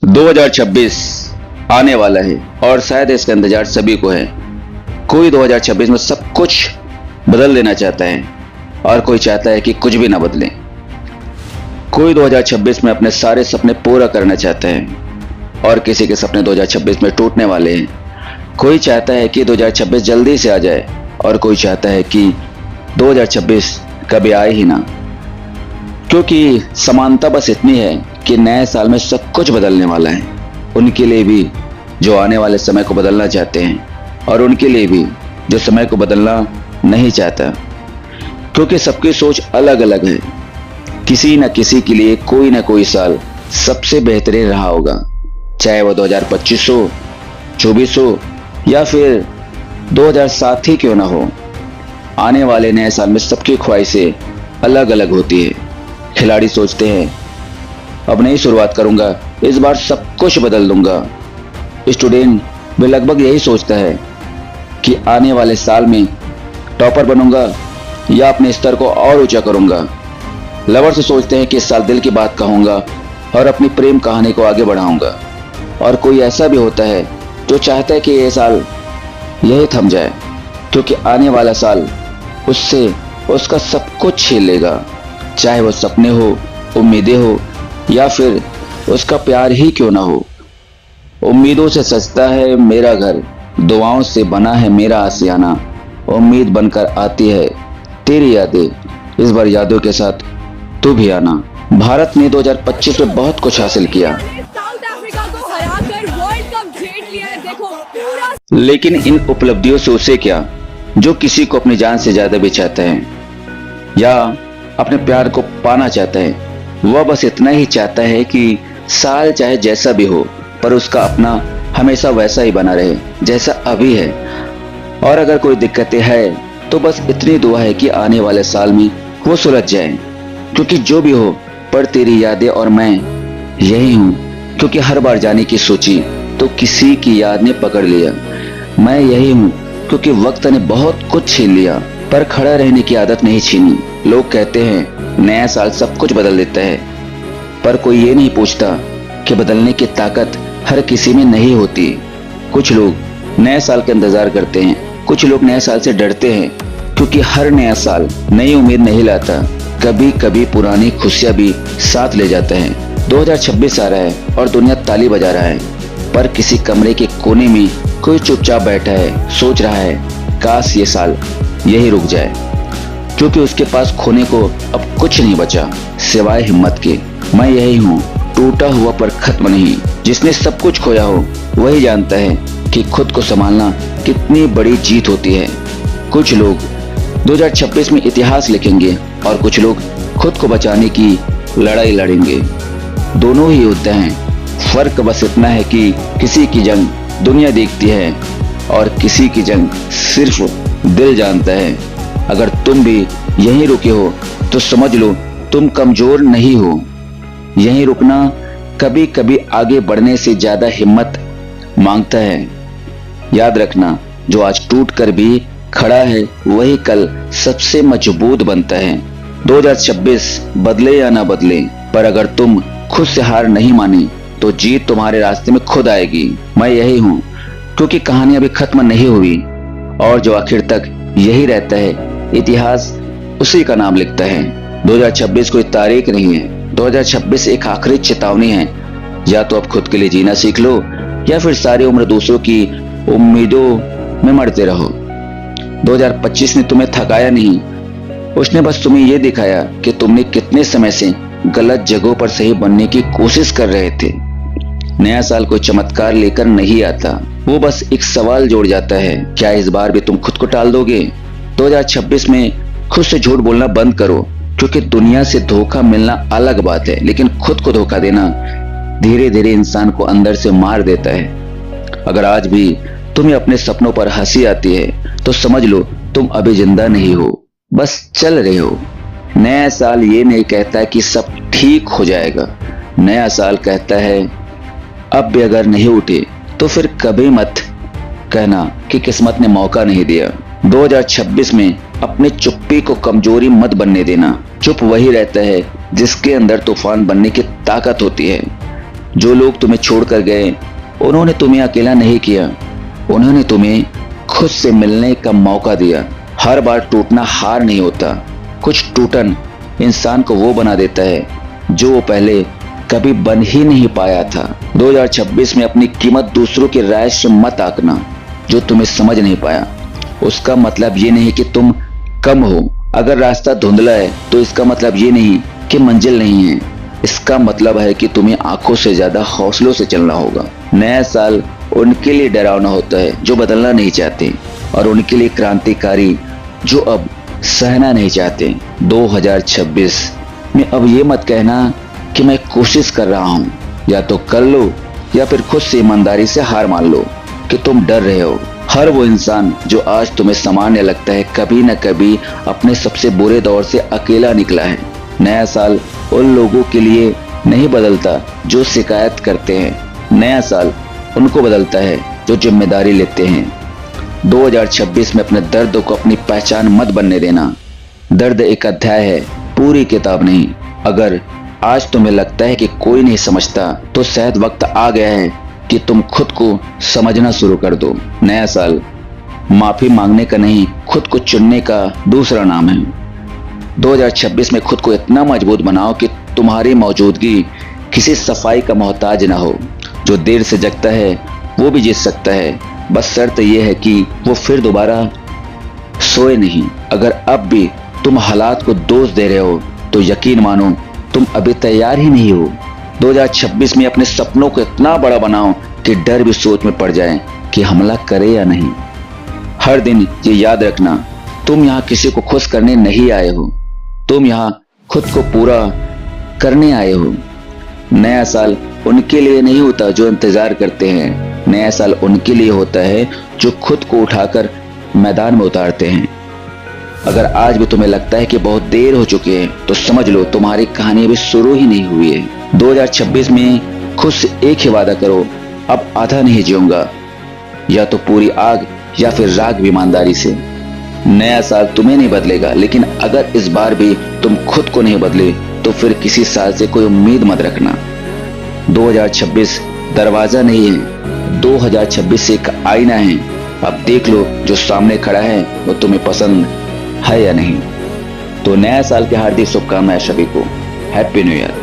2026 आने वाला है और शायद इसका इंतजार सभी को है। कोई 2026 में सब कुछ बदल देना चाहता है और कोई चाहता है कि कुछ भी ना बदले। कोई 2026 में अपने सारे सपने पूरा करना चाहता है और किसी के सपने 2026 में टूटने वाले हैं। कोई चाहता है कि 2026 जल्दी से आ जाए और कोई चाहता है कि 2026 कभी आए ही ना, क्योंकि समानता बस इतनी है कि नए साल में सब कुछ बदलने वाला है। उनके लिए भी जो आने वाले समय को बदलना चाहते हैं और उनके लिए भी जो समय को बदलना नहीं चाहता, क्योंकि सबकी सोच अलग अलग है। किसी न किसी के लिए कोई ना कोई साल सबसे बेहतरीन रहा होगा, चाहे वो 2025 हो, 24 हो या फिर 2007 ही क्यों ना हो। आने वाले नए साल में सबकी ख्वाहिशें अलग अलग होती है। खिलाड़ी सोचते हैं अब नई शुरुआत करूंगा, इस बार सब कुछ बदल दूंगा। स्टूडेंट भी लगभग यही सोचता है कि आने वाले साल में टॉपर बनूंगा या अपने स्तर को और ऊंचा करूंगा। लवर से सोचते हैं कि इस साल दिल की बात कहूंगा और अपनी प्रेम कहानी को आगे बढ़ाऊंगा। और कोई ऐसा भी होता है जो चाहता है कि ये साल यही थम जाए, क्योंकि आने वाला साल उससे उसका सब कुछ छीन लेगा, चाहे वो सपने हो, उम्मीदें हो या फिर उसका प्यार ही क्यों ना हो। उम्मीदों से सजता है मेरा घर, दुआओं से बना है मेरा आशियाना, उम्मीद बनकर आती है तेरी यादें, इस बार यादों के साथ तू भी आना। भारत ने 2025 में बहुत कुछ हासिल किया, साउथ अफ्रीका को हराकर वर्ल्ड कप जीत लिया है। देखो पूरा लेकिन इन उपलब्धियों से उसे क्या जो किसी को अपनी जान से ज्यादा भी चाहता है या अपने प्यार को पाना चाहता है। वह बस इतना ही चाहता है कि साल चाहे जैसा भी हो पर उसका अपना हमेशा वैसा ही बना रहे जैसा अभी है। और अगर कोई दिक्कतें हैं तो बस इतनी दुआ है कि आने वाले साल में वो सुलझ जाए, क्योंकि जो भी हो पर तेरी यादें और मैं यही हूँ। क्योंकि हर बार जाने की सोची तो किसी की याद ने पकड़ लिया। मैं यही हूँ क्योंकि वक्त ने बहुत कुछ छीन लिया पर खड़ा रहने की आदत नहीं छीनी। लोग कहते हैं नया साल सब कुछ बदल देता है, पर कोई ये नहीं पूछता कि बदलने की ताकत हर किसी में नहीं होती। कुछ लोग नए साल का इंतजार करते हैं, कुछ लोग नए साल से डरते हैं, क्योंकि हर नया साल नई उम्मीद नहीं लाता। कभी कभी पुरानी खुशियां भी साथ ले जाता है। 2026 आ रहा है और दुनिया ताली बजा रहा है, पर किसी कमरे के कोने में कोई चुपचाप बैठा है, सोच रहा है काश ये साल यही रुक जाए, क्योंकि उसके पास खोने को अब कुछ नहीं बचा सिवाय हिम्मत के। मैं यही हूँ, टूटा हुआ पर खत्म नहीं। जिसने सब कुछ खोया हो वही जानता है कि खुद को संभालना कितनी बड़ी जीत होती है। कुछ लोग 2026 में इतिहास लिखेंगे और कुछ लोग खुद को बचाने की लड़ाई लड़ेंगे। दोनों ही होते हैं, फर्क बस इतना है कि किसी की जंग दुनिया देखती है और किसी की जंग सिर्फ दिल जानता है। अगर तुम भी यहीं रुके हो तो समझ लो तुम कमजोर नहीं हो। यहीं रुकना कभी कभी आगे बढ़ने से ज्यादा हिम्मत मांगता है। याद रखना, जो आज टूट कर भी खड़ा है वही कल सबसे मजबूत बनता है। 2026 बदले या ना बदले, पर अगर तुम खुद से हार नहीं मानी तो जीत तुम्हारे रास्ते में खुद आएगी। मैं यही हूँ क्योंकि कहानी अभी खत्म नहीं हुई और जो आखिर तक यही रहता है इतिहास उसी का नाम लिखता है। 2026 कोई तारीख नहीं है, 2026 एक आखिरी चेतावनी है। या तो अब खुद के लिए जीना सीख लो या फिर सारी उम्र दूसरों की उम्मीदों में मरते रहो। 2025 ने तुम्हें थकाया नहीं, उसने बस तुम्हें ये दिखाया कि तुमने कितने समय से गलत जगहों पर सही बनने की कोशिश कर रहे थे। नया साल कोई चमत्कार लेकर नहीं आता, वो बस एक सवाल जोड़ जाता है, क्या इस बार भी तुम खुद को टाल दोगे? 2026 में खुद से झूठ बोलना बंद करो, क्योंकि दुनिया से धोखा मिलना अलग बात है, लेकिन खुद को धोखा देना धीरे धीरे इंसान को अंदर से मार देता है। अगर आज भी तुम्हें अपने सपनों पर हंसी आती है तो समझ लो तुम अभी जिंदा नहीं हो, बस चल रहे हो। नया साल ये नहीं कहता कि सब ठीक हो जाएगा, नया साल कहता है अब भी अगर नहीं उठे तो फिर कभी मत कहना कि किस्मत ने मौका नहीं दिया। 2026 में अपने चुप्पी को कमजोरी मत बनने देना। चुप वही रहता है जिसके अंदर तूफान बनने की ताकत होती है। जो लोग तुम्हें छोड़कर गए उन्होंने तुम्हें अकेला नहीं किया, उन्होंने तुम्हें खुद से मिलने का मौका दिया। हर बार टूटना हार नहीं होता, कुछ टूटन इंसान को वो बना देता है जो वो पहले कभी बन ही नहीं पाया था। 2026 में अपनी कीमत दूसरों की राय से मत आंकना। जो तुम्हें समझ नहीं पाया उसका मतलब ये नहीं कि तुम कम हो। अगर रास्ता धुंधला है तो इसका मतलब ये नहीं कि मंजिल नहीं है, इसका मतलब है कि तुम्हें आंखों से ज्यादा हौसलों से चलना होगा। नया साल उनके लिए डरावना होता है जो बदलना नहीं चाहते, और उनके लिए क्रांतिकारी जो अब सहना नहीं चाहते। 2026 में अब ये मत कहना कि मैं कोशिश कर रहा हूँ, या तो कर लो या फिर खुद से ईमानदारी से हार मान लो कि तुम डर रहे हो। हर वो इंसान जो आज तुम्हें सामान्य लगता है कभी न कभी अपने सबसे बुरे दौर से अकेला निकला है। नया साल उन लोगों के लिए नहीं बदलता जो शिकायत करते हैं, नया साल उनको बदलता है जो जिम्मेदारी लेते हैं। 2026 में अपने दर्द को अपनी पहचान मत बनने देना। दर्द एक अध्याय है, पूरी किताब नहीं। अगर आज तुम्हें लगता है कि कोई नहीं समझता तो शायद वक्त आ गया है कि तुम खुद को समझना शुरू कर दो। नया साल माफी मांगने का नहीं, खुद को चुनने का दूसरा नाम है। 2026 में खुद को इतना मजबूत बनाओ कि तुम्हारी मौजूदगी किसी सफाई का मोहताज ना हो। जो देर से जगता है वो भी जीत सकता है, बस शर्त यह है कि वो फिर दोबारा सोए नहीं। अगर अब भी तुम हालात को दोष दे रहे हो तो यकीन मानो तुम अभी तैयार ही नहीं हो। 2026 में अपने सपनों को इतना बड़ा बनाओ कि डर भी सोच में पड़ जाए कि हमला करे या नहीं। हर दिन ये याद रखना, तुम यहाँ किसी को खुश करने नहीं आए हो, तुम यहाँ खुद को पूरा करने आए हो। नया साल उनके लिए नहीं होता जो इंतजार करते हैं, नया साल उनके लिए होता है जो खुद को उठाकर मैदान में उतारते हैं। अगर आज भी तुम्हें लगता है कि बहुत देर हो चुकी है तो समझ लो तुम्हारी कहानी अभी शुरू ही नहीं हुई है। 2026 में खुद से एक ही वादा करो, अब आधा नहीं जीऊंगा, या तो पूरी आग या फिर राग ईमानदारी से। नया साल तुम्हें नहीं बदलेगा, लेकिन अगर इस बार भी तुम खुद को नहीं बदले तो फिर किसी साल से कोई उम्मीद मत रखना। 2026 दरवाजा नहीं है, 2026 एक आईना है। अब देख लो जो सामने खड़ा है वो तुम्हें पसंद है या नहीं। तो नया साल के हार्दिक शुभकामनाएं सभी को। Happy new year.